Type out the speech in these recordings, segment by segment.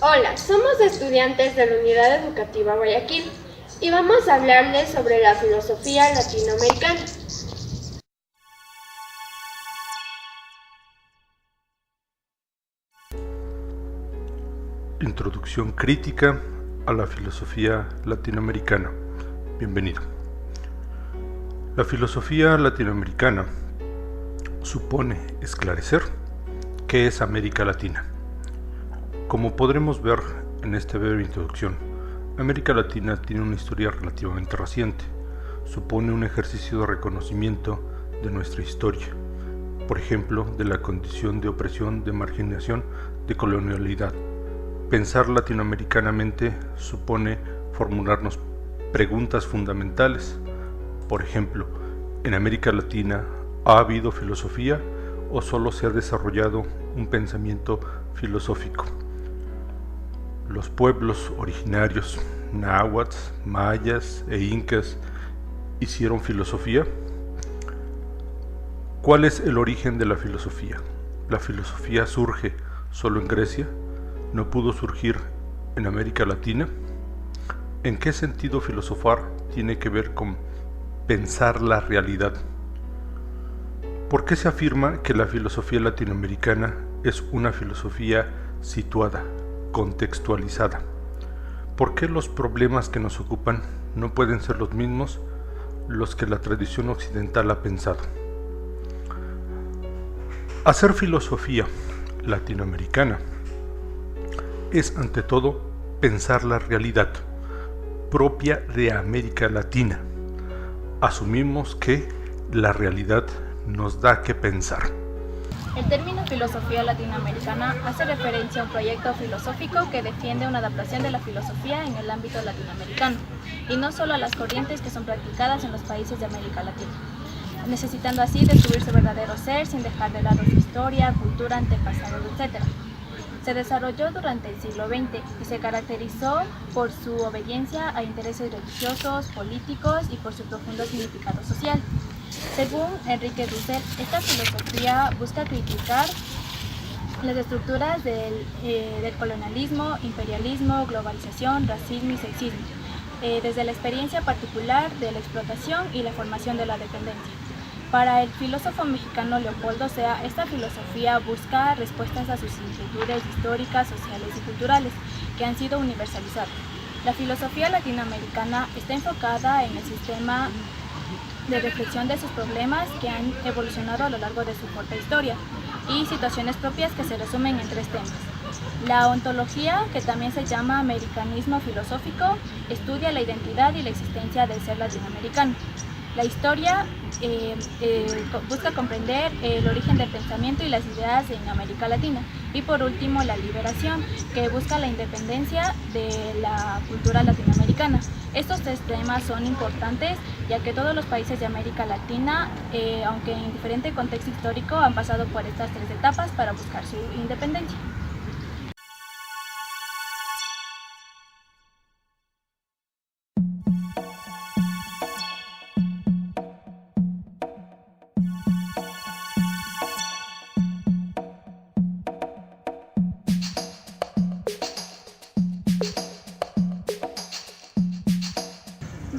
Hola, somos estudiantes de la Unidad Educativa Guayaquil y vamos a hablarles sobre la filosofía latinoamericana. Introducción crítica a la filosofía latinoamericana. Bienvenido. La filosofía latinoamericana supone esclarecer qué es América Latina. Como podremos ver en esta breve introducción, América Latina tiene una historia relativamente reciente. Supone un ejercicio de reconocimiento de nuestra historia, por ejemplo, de la condición de opresión, de marginación, de colonialidad. Pensar latinoamericanamente supone formularnos preguntas fundamentales. Por ejemplo, ¿en América Latina ha habido filosofía o solo se ha desarrollado un pensamiento filosófico? Los pueblos originarios, náhuatl, mayas e incas, ¿hicieron filosofía? ¿Cuál es el origen de la filosofía? ¿La filosofía surge solo en Grecia? ¿No pudo surgir en América Latina? ¿En qué sentido filosofar tiene que ver con pensar la realidad? ¿Por qué se afirma que la filosofía latinoamericana es una filosofía situada, contextualizada? ¿Por qué los problemas que nos ocupan no pueden ser los mismos los que la tradición occidental ha pensado? Hacer filosofía latinoamericana es ante todo pensar la realidad propia de América Latina. Asumimos que la realidad nos da que pensar. El término filosofía latinoamericana hace referencia a un proyecto filosófico que defiende una adaptación de la filosofía en el ámbito latinoamericano, y no solo a las corrientes que son practicadas en los países de América Latina, necesitando así descubrir su verdadero ser sin dejar de lado su historia, cultura, antepasados, etc. Se desarrolló durante el siglo XX y se caracterizó por su obediencia a intereses religiosos, políticos y por su profundo significado social. Según Enrique Dussel, esta filosofía busca criticar las estructuras del colonialismo, imperialismo, globalización, racismo y sexismo, desde la experiencia particular de la explotación y la formación de la dependencia. Para el filósofo mexicano Leopoldo Sea, esta filosofía busca respuestas a sus inquietudes históricas, sociales y culturales que han sido universalizadas. La filosofía latinoamericana está enfocada en el sistema de reflexión de sus problemas que han evolucionado a lo largo de su corta historia y situaciones propias que se resumen en tres temas. La ontología, que también se llama americanismo filosófico, estudia la identidad y la existencia del ser latinoamericano. La historia busca comprender el origen del pensamiento y las ideas en América Latina. Y por último, la liberación, que busca la independencia de la cultura latinoamericana. Estos tres temas son importantes, ya que todos los países de América Latina, aunque en diferente contexto histórico, han pasado por estas tres etapas para buscar su independencia.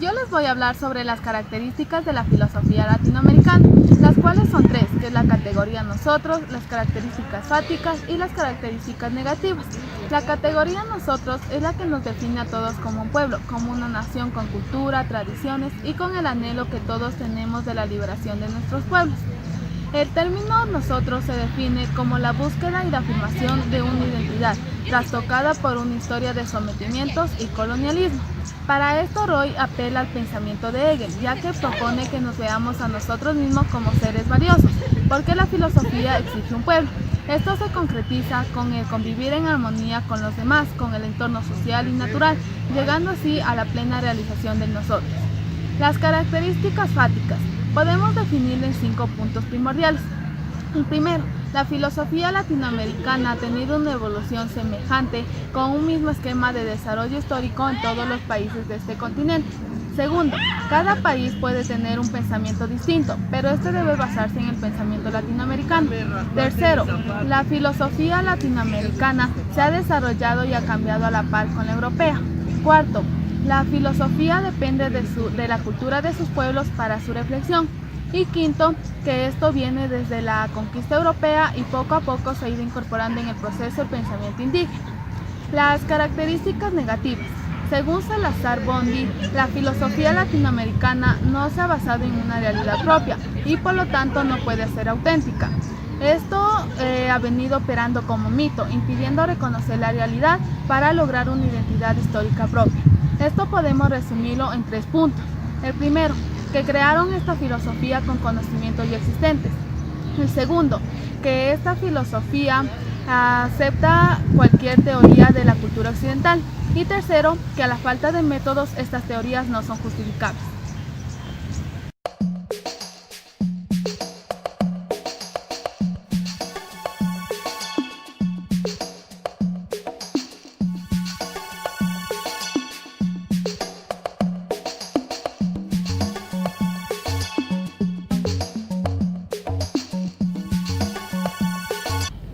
Yo les voy a hablar sobre las características de la filosofía latinoamericana, las cuales son tres, que es la categoría nosotros, las características fáticas y las características negativas. La categoría nosotros es la que nos define a todos como un pueblo, como una nación con cultura, tradiciones y con el anhelo que todos tenemos de la liberación de nuestros pueblos. El término nosotros se define como la búsqueda y la afirmación de una identidad, trastocada por una historia de sometimientos y colonialismo. Para esto Roy apela al pensamiento de Hegel, ya que propone que nos veamos a nosotros mismos como seres valiosos, porque la filosofía exige un pueblo. Esto se concretiza con el convivir en armonía con los demás, con el entorno social y natural, llegando así a la plena realización de nosotros. Las características fáticas podemos definirla en 5 puntos primordiales. El primero, la filosofía latinoamericana ha tenido una evolución semejante con un mismo esquema de desarrollo histórico en todos los países de este continente. Segundo, cada país puede tener un pensamiento distinto, pero este debe basarse en el pensamiento latinoamericano. Tercero, la filosofía latinoamericana se ha desarrollado y ha cambiado a la par con la europea. Cuarto, la filosofía depende de la cultura de sus pueblos para su reflexión. Y quinto, que esto viene desde la conquista europea y poco a poco se ha ido incorporando en el proceso el pensamiento indígena. Las características negativas. Según Salazar Bondi, la filosofía latinoamericana no se ha basado en una realidad propia y por lo tanto no puede ser auténtica. Esto ha venido operando como mito, impidiendo reconocer la realidad para lograr una identidad histórica propia. Esto podemos resumirlo en 3 puntos. El primero, que crearon esta filosofía con conocimientos ya existentes. El segundo, que esta filosofía acepta cualquier teoría de la cultura occidental. Y tercero, que a la falta de métodos estas teorías no son justificables.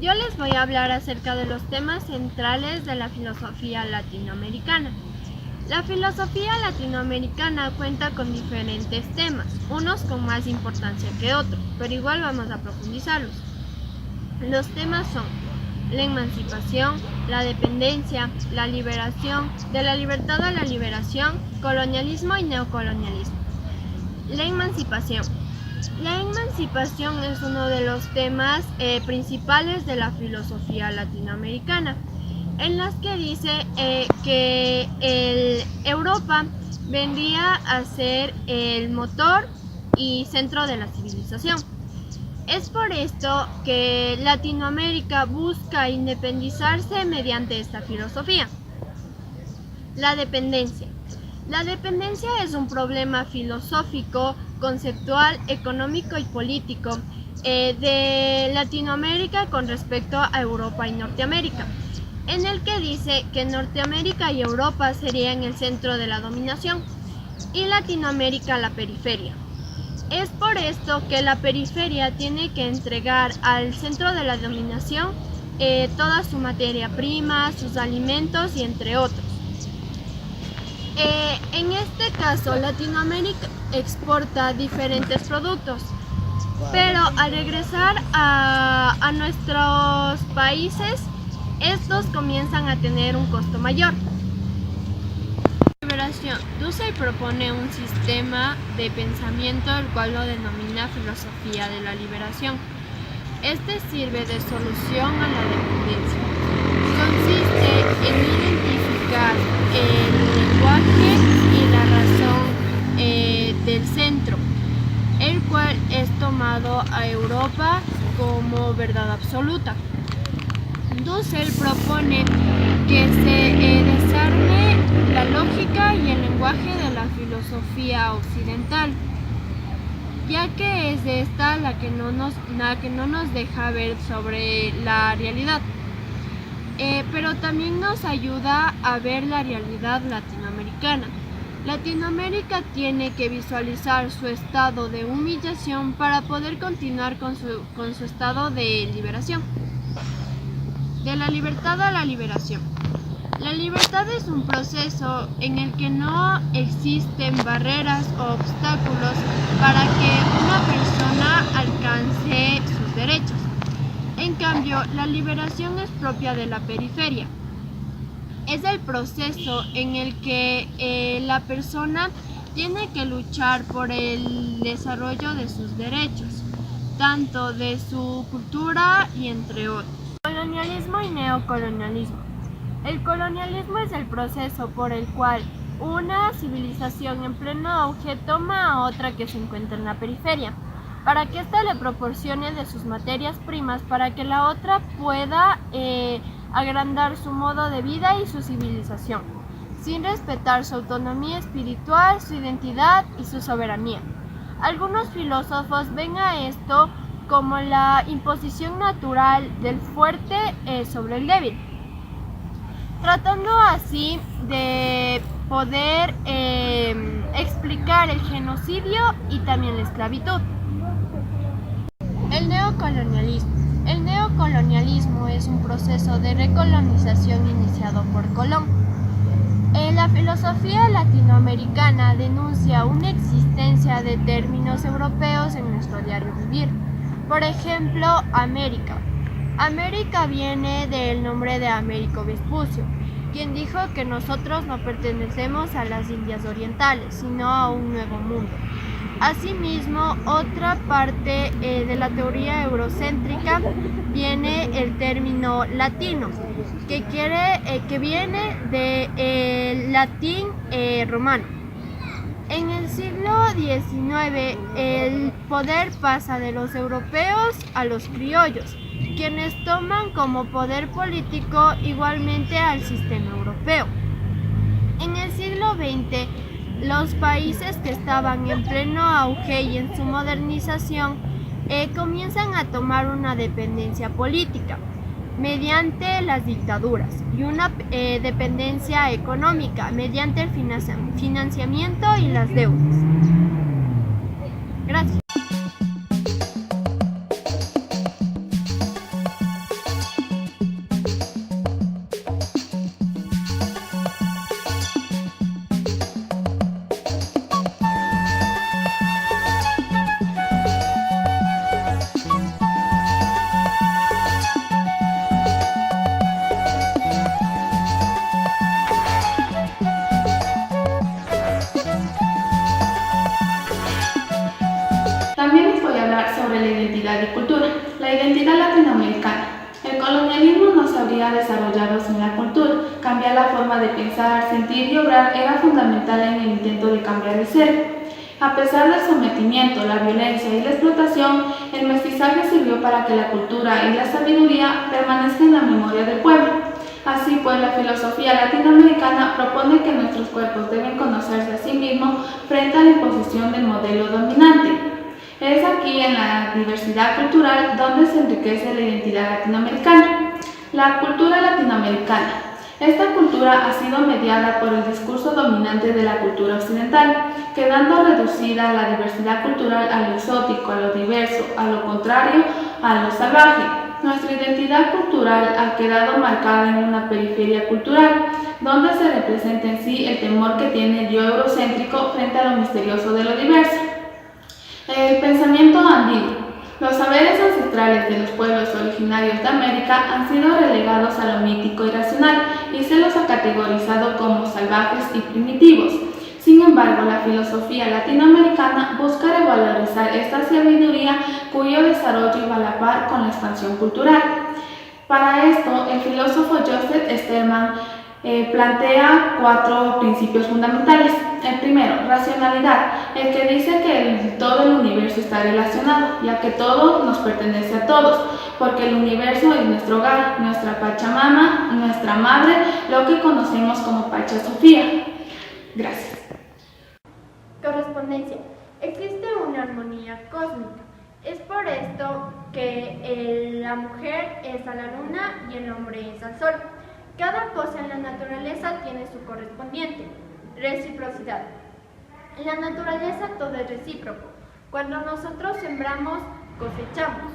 Yo les voy a hablar acerca de los temas centrales de la filosofía latinoamericana. La filosofía latinoamericana cuenta con diferentes temas, unos con más importancia que otros, pero igual vamos a profundizarlos. Los temas son la emancipación, la dependencia, la liberación, de la libertad a la liberación, colonialismo y neocolonialismo. La emancipación. La emancipación es uno de los temas principales de la filosofía latinoamericana, en las que dice que Europa vendría a ser el motor y centro de la civilización. Es por esto que Latinoamérica busca independizarse mediante esta filosofía. La dependencia. La dependencia es un problema filosófico, conceptual, económico y político de Latinoamérica con respecto a Europa y Norteamérica, en el que dice que Norteamérica y Europa serían el centro de la dominación y Latinoamérica la periferia. Es por esto que la periferia tiene que entregar al centro de la dominación toda su materia prima, sus alimentos y entre otros. En este caso, Latinoamérica exporta diferentes productos, pero al regresar a nuestros países, estos comienzan a tener un costo mayor. Liberación. Dussel propone un sistema de pensamiento el cual lo denomina filosofía de la liberación. Este sirve de solución a la dependencia. Consiste en identificar el lenguaje y la razón del centro, el cual es tomado a Europa como verdad absoluta. Dussel propone que se desarme la lógica y el lenguaje de la filosofía occidental, ya que es esta la que no nos deja ver sobre la realidad, pero también nos ayuda a ver la realidad latinoamericana. Latinoamérica tiene que visualizar su estado de humillación para poder continuar con su estado de liberación. De la libertad a la liberación. La libertad es un proceso en el que no existen barreras o obstáculos para que una persona alcance sus derechos. En cambio, la liberación es propia de la periferia. Es el proceso en el que la persona tiene que luchar por el desarrollo de sus derechos, tanto de su cultura y entre otros. Colonialismo y neocolonialismo. El colonialismo es el proceso por el cual una civilización en pleno auge toma a otra que se encuentra en la periferia, para que ésta le proporcione de sus materias primas para que la otra pueda agrandar su modo de vida y su civilización, sin respetar su autonomía espiritual, su identidad y su soberanía. Algunos filósofos ven a esto como la imposición natural del fuerte sobre el débil, tratando así de poder explicar el genocidio y también la esclavitud. El neocolonialismo. El neocolonialismo es un proceso de recolonización iniciado por Colón. La filosofía latinoamericana denuncia una existencia de términos europeos en nuestro diario vivir. Por ejemplo, América. América viene del nombre de Américo Vespucio, quien dijo que nosotros no pertenecemos a las Indias Orientales, sino a un nuevo mundo. Asimismo, otra parte de la teoría eurocéntrica viene el término latino, que viene del latín romano. En el siglo XIX, el poder pasa de los europeos a los criollos, quienes toman como poder político igualmente al sistema europeo. En el siglo XX, los países que estaban en pleno auge y en su modernización comienzan a tomar una dependencia política mediante las dictaduras y una dependencia económica mediante el financiamiento y las deudas. Gracias. También les voy a hablar sobre la identidad y cultura. La identidad latinoamericana. El colonialismo no se habría desarrollado sin la cultura. Cambiar la forma de pensar, sentir y obrar era fundamental en el intento de cambiar el ser. A pesar del sometimiento, la violencia y la explotación, el mestizaje sirvió para que la cultura y la sabiduría permanezcan en la memoria del pueblo. Así pues, la filosofía latinoamericana propone que nuestros cuerpos deben conocerse a sí mismos frente a la imposición del modelo dominante. Es aquí, en la diversidad cultural, donde se enriquece la identidad latinoamericana. La cultura latinoamericana. Esta cultura ha sido mediada por el discurso dominante de la cultura occidental, quedando reducida la diversidad cultural a lo exótico, a lo diverso, a lo contrario, a lo salvaje. Nuestra identidad cultural ha quedado marcada en una periferia cultural, donde se representa en sí el temor que tiene el yo eurocéntrico frente a lo misterioso de lo diverso. El pensamiento andino. Los saberes ancestrales de los pueblos originarios de América han sido relegados a lo mítico y racional y se los ha categorizado como salvajes y primitivos. Sin embargo, la filosofía latinoamericana busca revalorizar esta sabiduría cuyo desarrollo va a la par con la expansión cultural. Para esto, el filósofo Joseph Stelman plantea 4 principios fundamentales. El primero, racionalidad, el que dice que todo el universo está relacionado, ya que todo nos pertenece a todos, porque el universo es nuestro hogar, nuestra Pachamama, nuestra madre, lo que conocemos como Pacha Sofía. Gracias. Correspondencia. Existe una armonía cósmica. Es por esto que la mujer es a la luna y el hombre es al sol. Cada cosa en la naturaleza tiene su correspondiente. Reciprocidad. En la naturaleza todo es recíproco. Cuando nosotros sembramos, cosechamos.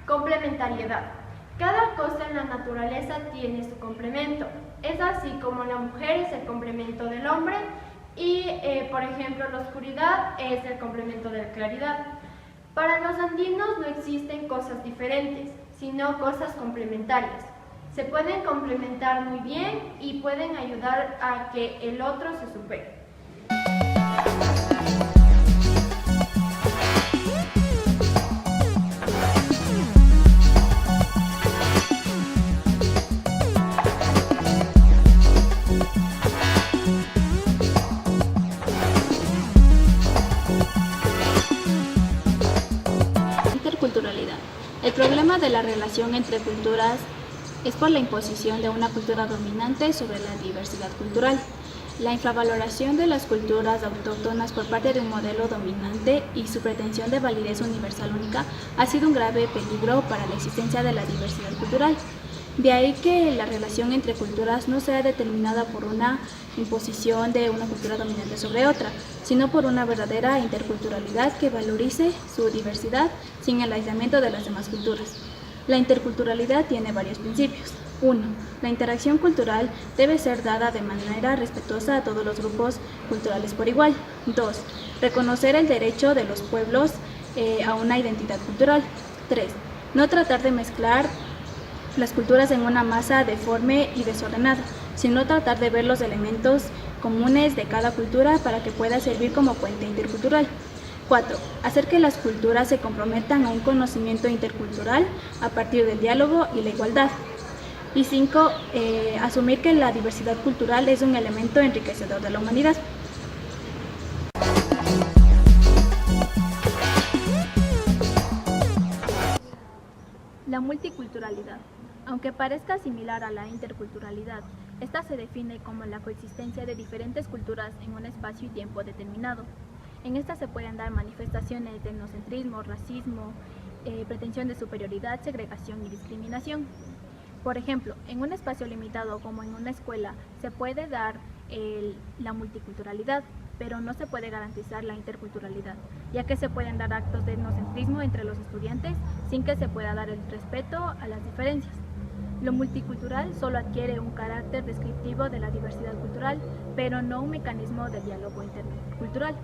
Complementariedad. Cada cosa en la naturaleza tiene su complemento. Es así como la mujer es el complemento del hombre y, por ejemplo, la oscuridad es el complemento de la claridad. Para los andinos no existen cosas diferentes, sino cosas complementarias. Se pueden complementar muy bien y pueden ayudar a que el otro se supere. Interculturalidad. El problema de la relación entre culturas es por la imposición de una cultura dominante sobre la diversidad cultural. La infravaloración de las culturas autóctonas por parte de un modelo dominante y su pretensión de validez universal única ha sido un grave peligro para la existencia de la diversidad cultural. De ahí que la relación entre culturas no sea determinada por una imposición de una cultura dominante sobre otra, sino por una verdadera interculturalidad que valorice su diversidad sin el aislamiento de las demás culturas. La interculturalidad tiene varios principios. 1. La interacción cultural debe ser dada de manera respetuosa a todos los grupos culturales por igual. 2. Reconocer el derecho de los pueblos a una identidad cultural. 3. No tratar de mezclar las culturas en una masa deforme y desordenada, sino tratar de ver los elementos comunes de cada cultura para que pueda servir como puente intercultural. 4. Hacer que las culturas se comprometan a un conocimiento intercultural a partir del diálogo y la igualdad. Y 5. Asumir que la diversidad cultural es un elemento enriquecedor de la humanidad. La multiculturalidad. Aunque parezca similar a la interculturalidad, esta se define como la coexistencia de diferentes culturas en un espacio y tiempo determinado. En esta se pueden dar manifestaciones de etnocentrismo, racismo, pretensión de superioridad, segregación y discriminación. Por ejemplo, en un espacio limitado como en una escuela se puede dar la multiculturalidad, pero no se puede garantizar la interculturalidad, ya que se pueden dar actos de etnocentrismo entre los estudiantes sin que se pueda dar el respeto a las diferencias. Lo multicultural solo adquiere un carácter descriptivo de la diversidad cultural, pero no un mecanismo de diálogo intercultural.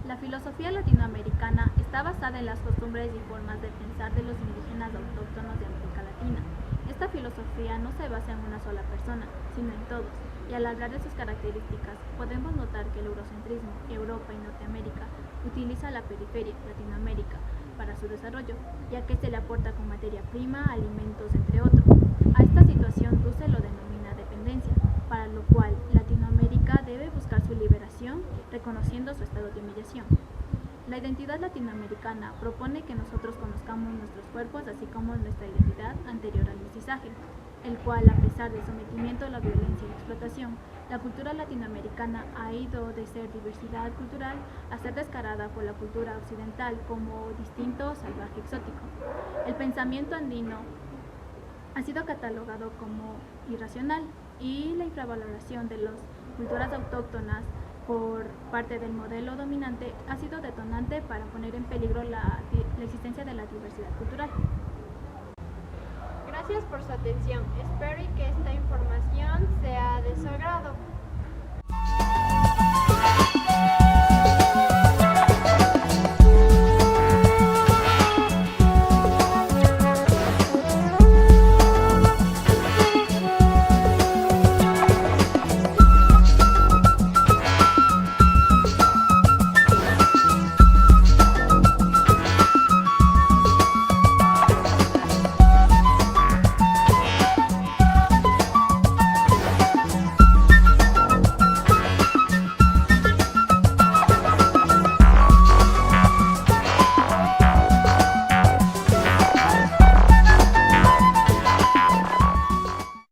La filosofía latinoamericana está basada en las costumbres y formas de pensar de los indígenas autóctonos de América Latina. Esta filosofía no se basa en una sola persona, sino en todos, y al hablar de sus características, podemos notar que el eurocentrismo, Europa y Norteamérica, utiliza la periferia, Latinoamérica, para su desarrollo, ya que se le aporta con materia prima, alimentos, entre otros. A esta situación Dussel lo denomina dependencia, para lo cual Latinoamérica debe buscar su liberación, reconociendo su estado de humillación. La identidad latinoamericana propone que nosotros conozcamos nuestros cuerpos, así como nuestra identidad anterior al mestizaje, el cual, a pesar del sometimiento a la violencia y la explotación, la cultura latinoamericana ha ido de ser diversidad cultural a ser descarada por la cultura occidental como distinto, salvaje, exótico. El pensamiento andino ha sido catalogado como irracional y la infravaloración de las culturas autóctonas por parte del modelo dominante ha sido detonante para poner en peligro la existencia de la diversidad cultural. Gracias por su atención. Espero que esta información sea de su agrado.